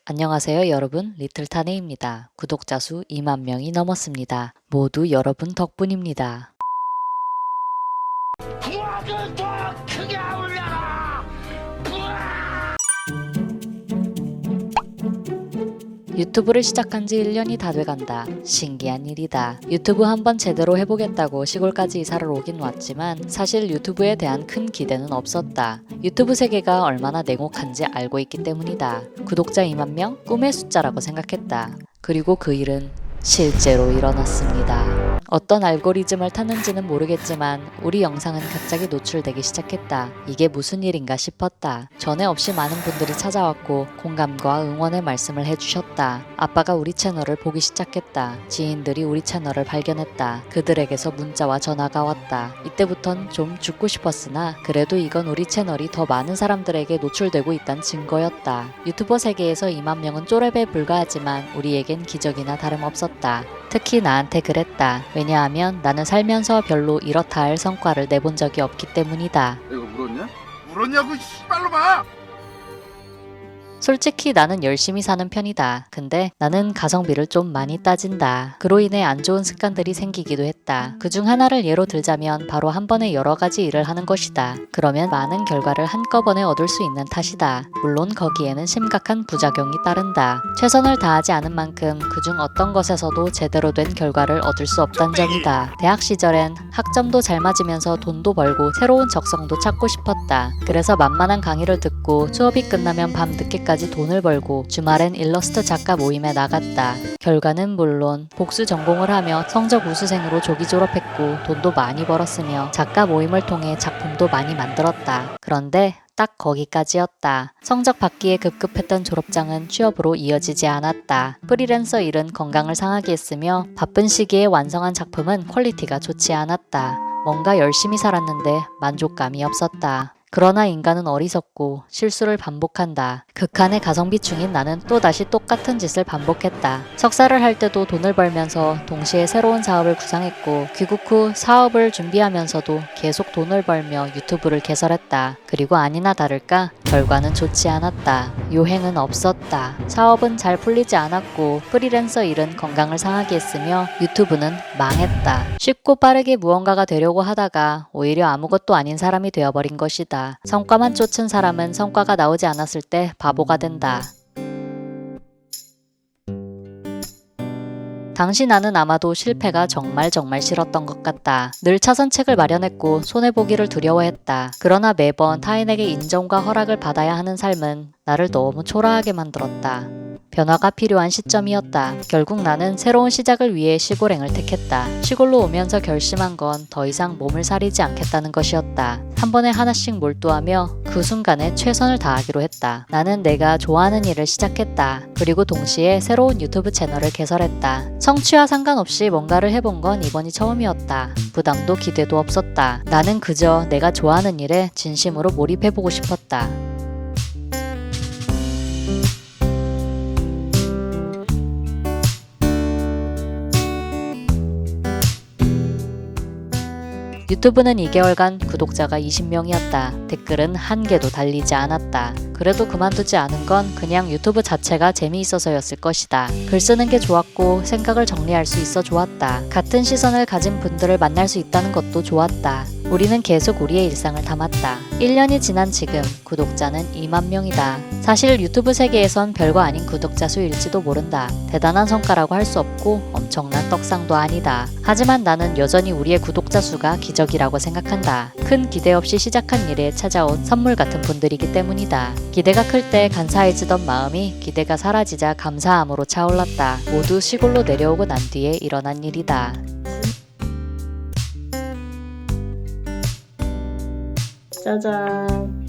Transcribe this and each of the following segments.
안녕하세요 여러분, 리틀타네입니다. 구독자 수 2만 명이 넘었습니다. 모두 여러분 덕분입니다. 부엌을 더 크게 울려라! 유튜브를 시작한 지 1년이 다 돼간다. 신기한 일이다. 유튜브 한번 제대로 해보겠다고 시골까지 이사를 오긴 왔지만 사실 유튜브에 대한 큰 기대는 없었다. 유튜브 세계가 얼마나 냉혹한지 알고 있기 때문이다. 구독자 2만 명? 꿈의 숫자라고 생각했다. 그리고 그 일은 실제로 일어났습니다. 어떤 알고리즘을 탔는지는 모르겠지만 우리 영상은 갑자기 노출되기 시작했다. 이게 무슨 일인가 싶었다. 전에 없이 많은 분들이 찾아왔고 공감과 응원의 말씀을 해주셨다. 아빠가 우리 채널을 보기 시작했다. 지인들이 우리 채널을 발견했다. 그들에게서 문자와 전화가 왔다. 이때부턴 좀 죽고 싶었으나 그래도 이건 우리 채널이 더 많은 사람들에게 노출되고 있다는 증거였다. 유튜버 세계에서 2만 명은 쪼렙에 불과하지만 우리에겐 기적이나 다름없었다. 특히 나한테 그랬다. 왜냐하면 나는 살면서 별로 이렇다 할 성과를 내본 적이 없기 때문이다. 이거 물었냐? 물었냐고 씨발로 봐! 솔직히 나는 열심히 사는 편이다. 근데 나는 가성비를 좀 많이 따진다. 그로 인해 안 좋은 습관들이 생기기도 했다. 그중 하나를 예로 들자면 바로 한 번에 여러 가지 일을 하는 것이다. 그러면 많은 결과를 한꺼번에 얻을 수 있는 탓이다. 물론 거기에는 심각한 부작용이 따른다. 최선을 다하지 않은 만큼 그중 어떤 것에서도 제대로 된 결과를 얻을 수 없다는 점이다. 대학 시절엔 학점도 잘 맞으면서 돈도 벌고 새로운 적성도 찾고 싶었다. 그래서 만만한 강의를 듣고 수업이 끝나면 밤 늦게까지 돈을 벌고 주말엔 일러스트 작가 모임에 나갔다. 결과는 물론 복수 전공을 하며 성적 우수생으로 조기 졸업했고 돈도 많이 벌었으며 작가 모임을 통해 작품도 많이 만들었다. 그런데 딱 거기까지였다. 성적 받기에 급급했던 졸업장은 취업으로 이어지지 않았다. 프리랜서 일은 건강을 상하게 했으며 바쁜 시기에 완성한 작품은 퀄리티가 좋지 않았다. 뭔가 열심히 살았는데 만족감이 없었다. 그러나 인간은 어리석고 실수를 반복한다. 극한의 가성비 중인 나는 또다시 똑같은 짓을 반복했다. 석사를 할 때도 돈을 벌면서 동시에 새로운 사업을 구상했고 귀국 후 사업을 준비하면서도 계속 돈을 벌며 유튜브를 개설했다. 그리고 아니나 다를까 결과는 좋지 않았다. 요행은 없었다. 사업은 잘 풀리지 않았고 프리랜서 일은 건강을 상하게 했으며 유튜브는 망했다. 쉽고 빠르게 무언가가 되려고 하다가 오히려 아무것도 아닌 사람이 되어버린 것이다. 성과만 쫓은 사람은 성과가 나오지 않았을 때 바보가 된다. 당시 나는 아마도 실패가 정말 싫었던 것 같다. 늘 차선책을 마련했고 손해보기를 두려워했다. 그러나 매번 타인에게 인정과 허락을 받아야 하는 삶은 나를 너무 초라하게 만들었다. 변화가 필요한 시점이었다. 결국 나는 새로운 시작을 위해 시골행을 택했다. 시골로 오면서 결심한 건 더 이상 몸을 사리지 않겠다는 것이었다. 한 번에 하나씩 몰두하며 그 순간에 최선을 다하기로 했다. 나는 내가 좋아하는 일을 시작했다. 그리고 동시에 새로운 유튜브 채널을 개설했다. 성취와 상관없이 뭔가를 해본 건 이번이 처음이었다. 부담도 기대도 없었다. 나는 그저 내가 좋아하는 일에 진심으로 몰입해보고 싶었다. 유튜브는 2개월간 구독자가 20명이었다. 댓글은 한 개도 달리지 않았다. 그래도 그만두지 않은 건 그냥 유튜브 자체가 재미있어서였을 것이다. 글 쓰는 게 좋았고 생각을 정리할 수 있어 좋았다. 같은 시선을 가진 분들을 만날 수 있다는 것도 좋았다. 우리는 계속 우리의 일상을 담았다. 1년이 지난 지금 구독자는 2만 명이다. 사실 유튜브 세계에선 별거 아닌 구독자 수일지도 모른다. 대단한 성과라고 할 수 없고 엄청난 떡상도 아니다. 하지만 나는 여전히 우리의 구독자 수가 기적이라고 생각한다. 큰 기대 없이 시작한 일에 찾아온 선물 같은 분들이기 때문이다. 기대가 클 때 간사해지던 마음이 기대가 사라지자 감사함으로 차올랐다. 모두 시골로 내려오고 난 뒤에 일어난 일이다. 짜잔.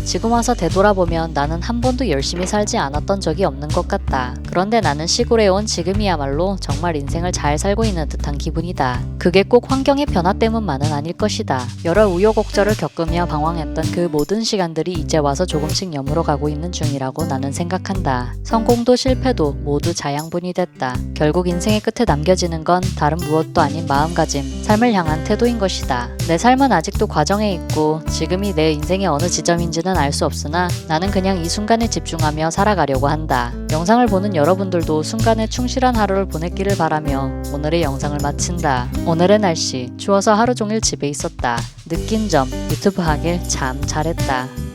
지금 와서 되돌아보면 나는 한 번도 열심히 살지 않았던 적이 없는 것 같다. 그런데 나는 시골에 온 지금이야말로 정말 인생을 잘 살고 있는 듯한 기분이다. 그게 꼭 환경의 변화 때문만은 아닐 것이다. 여러 우여곡절을 겪으며 방황했던 그 모든 시간들이 이제 와서 조금씩 여물어 가고 있는 중이라고 나는 생각한다. 성공도 실패도 모두 자양분이 됐다. 결국 인생의 끝에 남겨지는 건 다른 무엇도 아닌 마음가짐, 삶을 향한 태도인 것이다. 내 삶은 아직도 과정에 있고 지금이 내 인생의 어느 지점인지는 알 수 없으나 나는 그냥 이 순간에 집중하며 살아가려고 한다. 영상을 보는 여러분들도 순간에 충실한 하루를 보냈기를 바라며 오늘의 영상을 마친다. 오늘의 날씨 추워서 하루 종일 집에 있었다. 느낀 점 유튜브 하길 참 잘했다.